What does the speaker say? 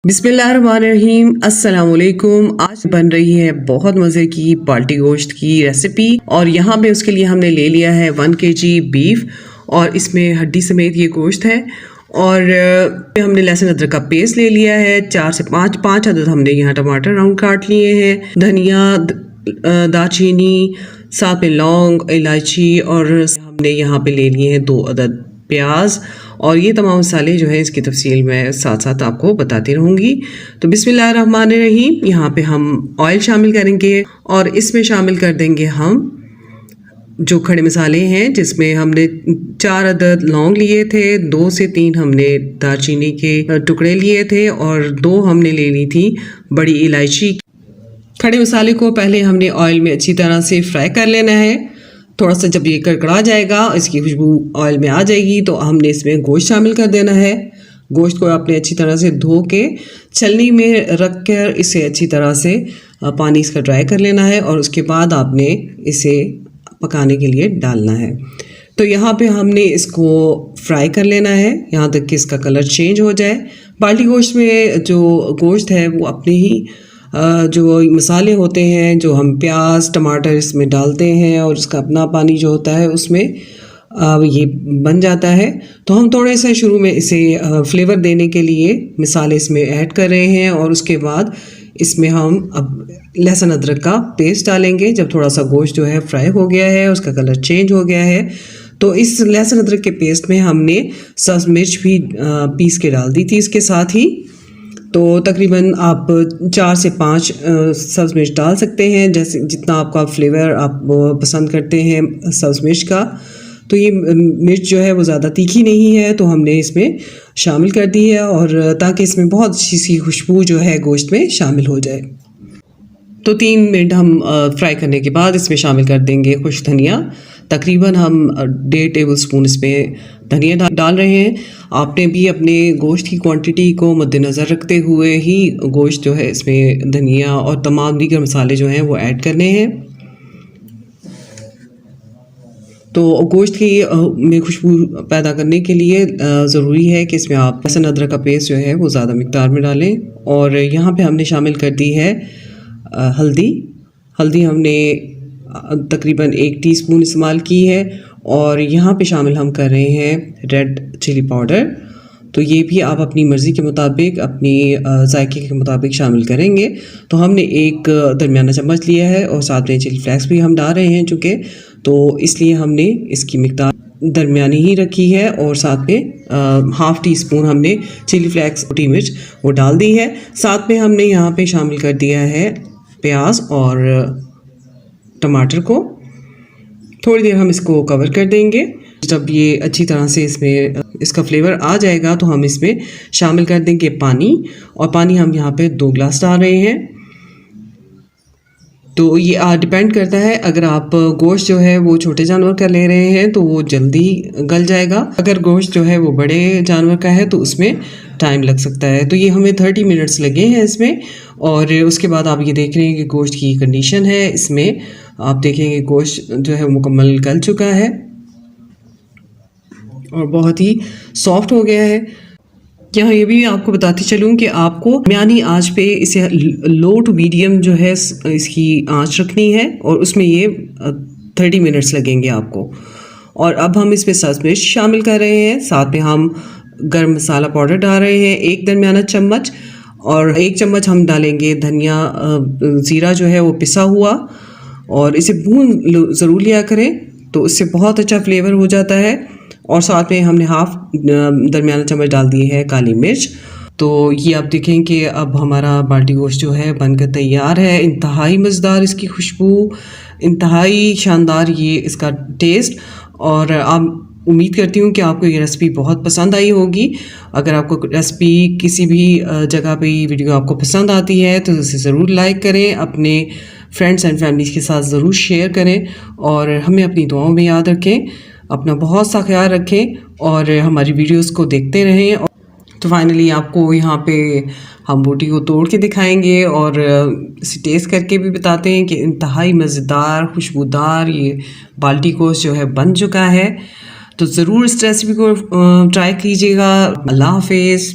बिस्मिल्लाहिर्रहमानिर्रहीम अस्सलाम वालेकुम। आज बन रही है बहुत मज़े की बाल्टी गोश्त की रेसिपी और यहाँ पे उसके लिए हमने ले लिया है 1 kg बीफ और इसमें हड्डी समेत ये गोश्त है। और हमने लहसुन अदरक का पेस्ट ले लिया है 4 से 5 अदद हमने यहाँ टमाटर राउंड काट लिए हैं, धनिया, दालचीनी, साथ में लौंग, इलायची और हमने यहाँ पे ले लिए हैं 2 अदद प्याज। और ये तमाम मसाले जो है इसकी तफसील मैं साथ साथ आपको बताती रहूँगी। तो बिस्मिल्लाहिर्रहमानिर्रहीम, यहाँ पे हम ऑयल शामिल करेंगे और इसमें शामिल कर देंगे हम जो खड़े मसाले हैं, जिसमें हमने 4 अदद लौंग लिए थे, 2 से 3 हमने दालचीनी के टुकड़े लिए थे और 2 हमने ले ली थी बड़ी इलायची। खड़े मसाले को पहले हमने ऑयल में अच्छी तरह से फ्राई कर लेना है। थोड़ा सा जब ये कड़कड़ा जाएगा, इसकी खुशबू ऑयल में आ जाएगी, तो हमने इसमें गोश्त शामिल कर देना है। गोश्त को आपने अच्छी तरह से धो के छलनी में रख कर इसे अच्छी तरह से पानी इसका ड्राई कर लेना है और उसके बाद आपने इसे पकाने के लिए डालना है। तो यहाँ पे हमने इसको फ्राई कर लेना है यहाँ तक कि इसका कलर चेंज हो जाए। बाल्टी गोश्त में जो गोश्त है वो अपने ही जो मसाले होते हैं, जो हम प्याज टमाटर इसमें डालते हैं और उसका अपना पानी जो होता है उसमें ये बन जाता है। तो हम थोड़े से शुरू में इसे फ्लेवर देने के लिए मसाले इसमें ऐड कर रहे हैं और उसके बाद इसमें हम अब लहसुन अदरक का पेस्ट डालेंगे। जब थोड़ा सा गोश्त जो है फ्राई हो गया है, उसका कलर चेंज हो गया है, तो इस लहसुन अदरक के पेस्ट में हमने सब्ज़ मिर्च भी पीस के डाल दी थी इसके साथ ही। तो तकरीबन आप 4 से 5 सब्ज़ मिर्च डाल सकते हैं, जैसे जितना आपका फ्लेवर आप पसंद करते हैं सब्ज़ मिर्च का। तो ये मिर्च जो है वो ज़्यादा तीखी नहीं है, तो हमने इसमें शामिल कर दी है और ताकि इसमें बहुत अच्छी सी खुशबू जो है गोश्त में शामिल हो जाए। तो 3 मिनट हम फ्राई करने के बाद इसमें शामिल कर देंगे खुश्क धनिया। तकरीबन हम 1.5 टेबल स्पून इसमें धनिया डाल रहे हैं। आपने भी अपने गोश्त की क्वांटिटी को मद्देनज़र रखते हुए ही गोश्त जो है इसमें धनिया और तमाम दीगर मसाले जो हैं वो ऐड करने हैं। तो गोश्त की में खुशबू पैदा करने के लिए ज़रूरी है कि इसमें आप लहसुन अदरक का पेस्ट जो है वो ज़्यादा मिक़दार में डालें। और यहाँ पे हमने शामिल कर दी है हल्दी हमने तकरीबन 1 टीस्पून इस्तेमाल की है और यहाँ पे शामिल हम कर रहे हैं रेड चिली पाउडर। तो ये भी आप अपनी मर्ज़ी के मुताबिक, अपनी जायके के मुताबिक शामिल करेंगे। तो हमने 1 दरमियाना चम्मच लिया है और साथ में चिली फ्लेक्स भी हम डाल रहे हैं चूँकि, तो इसलिए हमने इसकी मिक़दार दरमियानी ही रखी है। और साथ में ½ टीस्पून हमने चिली फ्लेक्स मोटी मिर्च वो डाल दी है। साथ में हमने यहाँ पे शामिल कर दिया है प्याज और टमाटर को। थोड़ी देर हम इसको कवर कर देंगे। जब ये अच्छी तरह से इसमें इसका फ्लेवर आ जाएगा तो हम इसमें शामिल कर देंगे पानी, और पानी हम यहाँ पे 2 गिलास डाल रहे हैं। तो ये डिपेंड करता है, अगर आप गोश्त जो है वो छोटे जानवर का ले रहे हैं तो वो जल्दी गल जाएगा, अगर गोश्त जो है वो बड़े जानवर का है तो उसमें टाइम लग सकता है। तो ये हमें 30 मिनट्स लगे हैं इसमें। और उसके बाद आप ये देख रहे हैं कि गोश्त की कंडीशन है, इसमें आप देखेंगे गोश्त जो है मुकम्मल गल चुका है और बहुत ही सॉफ्ट हो गया है। यहाँ ये भी आपको बताती चलूँ कि आपको दरमियानी आंच पे इसे लो टू मीडियम जो है इसकी आंच रखनी है और उसमें ये 30 मिनट्स लगेंगे आपको। और अब हम इसमें सब्ज़ मिर्च शामिल कर रहे हैं, साथ में हम गरम मसाला पाउडर डाल रहे हैं 1 दरमियाना चम्मच, और 1 चम्मच हम डालेंगे धनिया ज़ीरा जो है वो पिसा हुआ, और इसे भून ज़रूर लिया करें तो इससे बहुत अच्छा फ्लेवर हो जाता है। और साथ में हमने ½ दरमियाना चम्मच डाल दी है काली मिर्च। तो ये आप देखें कि अब हमारा बाल्टी गोश्त जो है बनकर तैयार है। इंतहाई मज़ेदार इसकी खुशबू, इंतहाई शानदार ये इसका टेस्ट। और आप उम्मीद करती हूँ कि आपको ये रेसिपी बहुत पसंद आई होगी। अगर आपको रेसिपी किसी भी जगह पे ये वीडियो आपको पसंद आती है तो इसे ज़रूर लाइक करें, अपने फ्रेंड्स एंड फैमिलीज़ के साथ ज़रूर शेयर करें और हमें अपनी दुआओं में याद रखें। अपना बहुत सा ख्याल रखें और हमारी वीडियोस को देखते रहें। तो फाइनली आपको यहाँ पे हम बोटी को तोड़ के दिखाएंगे और इसे टेस्ट करके भी बताते हैं कि इंतहाई मज़ेदार खुशबूदार ये बाल्टी गोश्त जो है बन चुका है। तो ज़रूर इस रेसिपी को ट्राई कीजिएगा। अल्लाह हाफ़िज़।